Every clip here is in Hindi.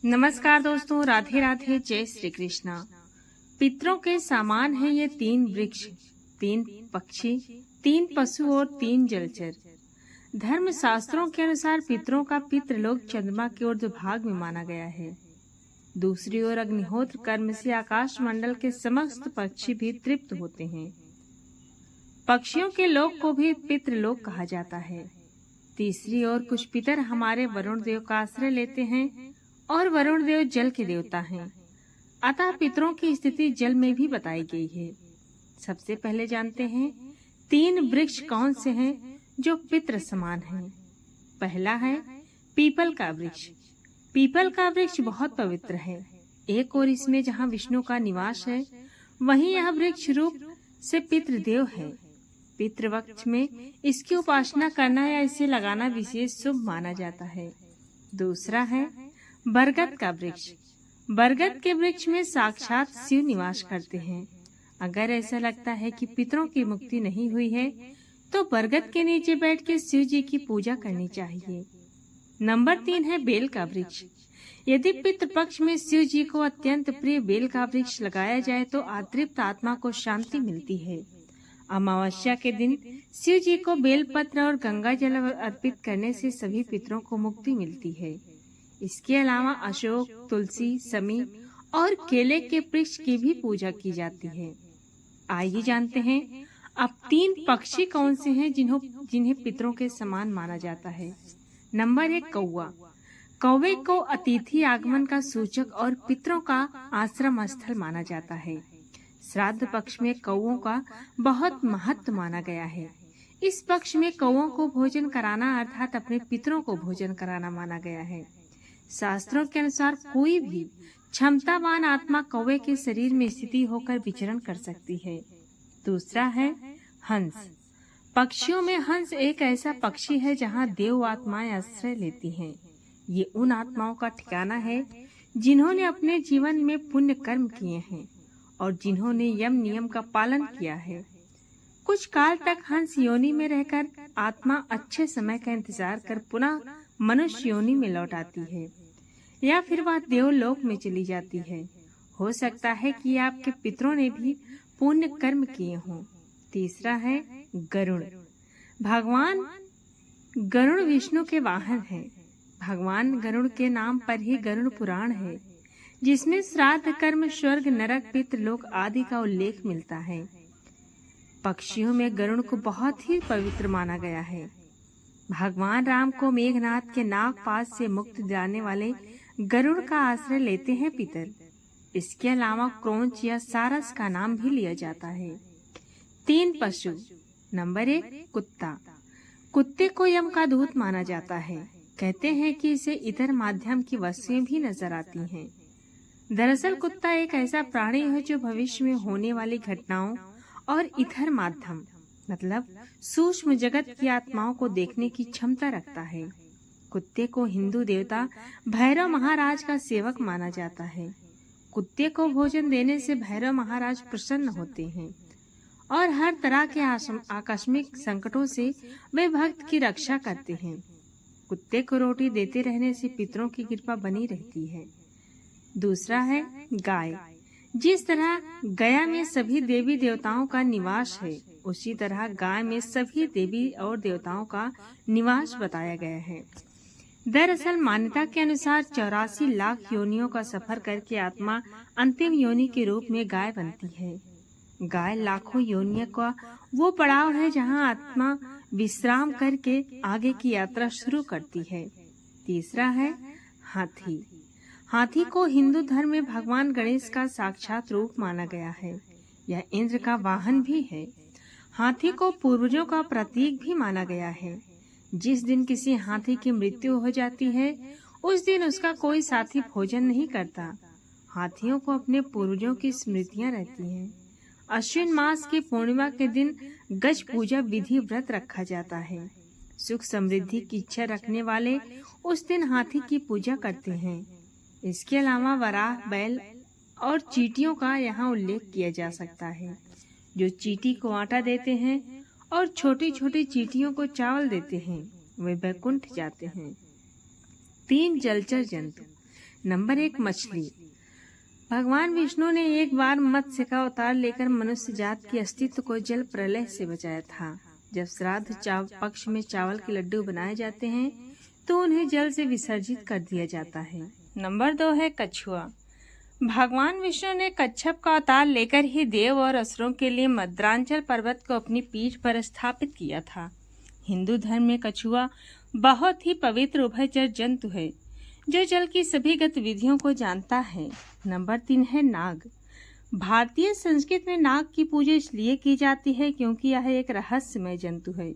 नमस्कार दोस्तों, राधे राधे, जय श्री कृष्णा। पितरों के सामान है ये 3 वृक्ष, 3 पक्षी, 3 पशु और 3 जलचर। धर्म शास्त्रों के अनुसार पितरों का पितृलोक चंद्रमा के ऊर्ध्वभाग में माना गया है। दूसरी ओर अग्निहोत्र कर्म से आकाश मंडल के समस्त पक्षी भी तृप्त होते हैं। पक्षियों के लोक को भी पितृलोक कहा जाता है। तीसरी ओर कुछ पितर हमारे वरुण देव का आश्रय लेते हैं और वरुण देव जल के देवता हैं, अतः पितरों की स्थिति जल में भी बताई गई है। सबसे पहले जानते हैं 3 वृक्ष कौन से हैं जो पितृ समान हैं। पहला है पीपल का वृक्ष। पीपल का वृक्ष बहुत पवित्र है। एक और इसमें जहाँ विष्णु का निवास है, वहीं यह वृक्ष रूप से पितृदेव है। पितृवृक्ष में इसकी उपासना करना या इसे लगाना विशेष शुभ माना जाता है। दूसरा है बरगद का वृक्ष। बरगद के वृक्ष में साक्षात शिव निवास करते हैं। अगर ऐसा लगता है कि पितरों की मुक्ति नहीं हुई है, तो बरगद के नीचे बैठ के शिव जी की पूजा करनी चाहिए। नंबर 3 है बेल का वृक्ष। यदि पितृपक्ष में शिव जी को अत्यंत प्रिय बेल का वृक्ष लगाया जाए तो अतृप्त आत्मा को शांति मिलती है। अमावस्या के दिन शिव जी को बेलपत्र और गंगा जल अर्पित करने से सभी पितरों को मुक्ति मिलती है। इसके अलावा अशोक, तुलसी, समी और केले के वृक्ष की भी पूजा की जाती है। आइए जानते हैं अब 3 पक्षी कौन से हैं जिन्हें पितरों के समान माना जाता है। नंबर 1 कौवा। कौवे को अतिथि आगमन का सूचक और पितरों का आश्रम स्थल माना जाता है। श्राद्ध पक्ष में कौवों का बहुत महत्व माना गया है। इस पक्ष में कौवों को भोजन कराना अर्थात अपने पितरों को भोजन कराना माना गया है। शास्त्रों के अनुसार कोई भी क्षमतावान आत्मा कौवे के शरीर में स्थिति होकर विचरण कर सकती है। दूसरा है हंस। पक्षियों में हंस एक ऐसा पक्षी है जहां देव आत्माएं आश्रय लेती हैं। ये उन आत्माओं का ठिकाना है जिन्होंने अपने जीवन में पुण्य कर्म किए हैं और जिन्होंने यम नियम का पालन किया है। कुछ काल तक हंस योनि में रहकर आत्मा अच्छे समय का इंतजार कर पुनः मनुष्य योनि में लौट आती है या फिर वह देवलोक में चली जाती है। हो सकता है कि आपके पितरों ने भी पुण्य कर्म किए हों। तीसरा है गरुड़। भगवान गरुड़ विष्णु के वाहन हैं। भगवान गरुड़ के नाम पर ही गरुड़ पुराण है, जिसमें श्राद्ध कर्म, स्वर्ग, नरक, पितृलोक आदि का उल्लेख मिलता है। पक्षियों में गरुड़ को बहुत ही पवित्र माना गया है। भगवान राम को मेघनाथ के नागपाश से मुक्ति दिलाने वाले गरुड़ का आश्रय लेते हैं पितर। इसके अलावा क्रोंच या सारस का नाम भी लिया जाता है। 3 पशु। नंबर 1 कुत्ता। कुत्ते को यम का दूत माना जाता है। कहते हैं कि इसे इतर माध्यम की वस्तुएं भी नजर आती हैं। दरअसल कुत्ता एक ऐसा प्राणी है जो भविष्य में होने वाली घटनाओं और इतर माध्यम मतलब सूक्ष्म जगत की आत्माओं को देखने की क्षमता रखता है। कुत्ते को हिंदू देवता भैरव महाराज का सेवक माना जाता है। कुत्ते को भोजन देने से भैरव महाराज प्रसन्न होते हैं और हर तरह के आकस्मिक संकटों से वे भक्त की रक्षा करते हैं। कुत्ते को रोटी देते रहने से पितरों की कृपा बनी रहती है। दूसरा है गाय। जिस तरह गया में सभी देवी देवताओं का निवास है, उसी तरह गाय में सभी देवी और देवताओं का निवास बताया गया है। दरअसल मान्यता के अनुसार 84 लाख योनियों का सफर करके आत्मा अंतिम योनि के रूप में गाय बनती है। गाय लाखों योनियों का वो पड़ाव है जहां आत्मा विश्राम करके आगे की यात्रा शुरू करती है। तीसरा है हाथी। हाथी को हिंदू धर्म में भगवान गणेश का साक्षात रूप माना गया है। यह इंद्र का वाहन भी है। हाथी को पूर्वजों का प्रतीक भी माना गया है। जिस दिन किसी हाथी की मृत्यु हो जाती है, उस दिन उसका कोई साथी भोजन नहीं करता। हाथियों को अपने पूर्वजों की स्मृतियां रहती हैं। अश्विन मास की पूर्णिमा के दिन गज पूजा विधि व्रत रखा जाता है। सुख समृद्धि की इच्छा रखने वाले उस दिन हाथी की पूजा करते हैं। इसके अलावा वराह, बैल और चींटियों का यहाँ उल्लेख किया जा सकता है, जो चींटी को आटा देते हैं और छोटी छोटी चींटियों को चावल देते हैं। वे बैकुंठ जाते हैं। 3 जलचर जंतु। नंबर 1 मछली। भगवान विष्णु ने एक बार मत्स्य का अवतार लेकर मनुष्य जात के अस्तित्व को जल प्रलय से बचाया था। जब श्राद्ध पक्ष में चावल के लड्डू बनाए जाते हैं तो उन्हें जल से विसर्जित कर दिया जाता है। नंबर 2 है कछुआ। भगवान विष्णु ने कच्छप का अवतार लेकर ही देव और असुरों के लिए मद्रांचल पर्वत को अपनी पीठ पर स्थापित किया था। हिंदू धर्म में कछुआ बहुत ही पवित्र उभयचर जंतु है जो जल की सभी गतिविधियों को जानता है। नंबर 3 है नाग। भारतीय संस्कृति में नाग की पूजा इसलिए की जाती है क्योंकि यह एक रहस्यमय जंतु है।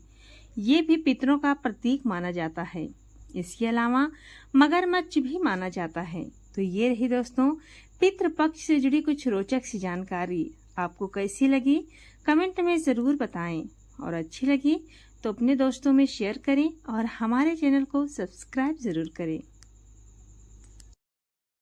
ये भी पितरों का प्रतीक माना जाता है। इसके अलावा मगरमच्छ भी माना जाता है। तो ये रही दोस्तों पितृ पक्ष से जुड़ी कुछ रोचक सी जानकारी। आपको कैसी लगी कमेंट में ज़रूर बताएं और अच्छी लगी तो अपने दोस्तों में शेयर करें और हमारे चैनल को सब्सक्राइब ज़रूर करें।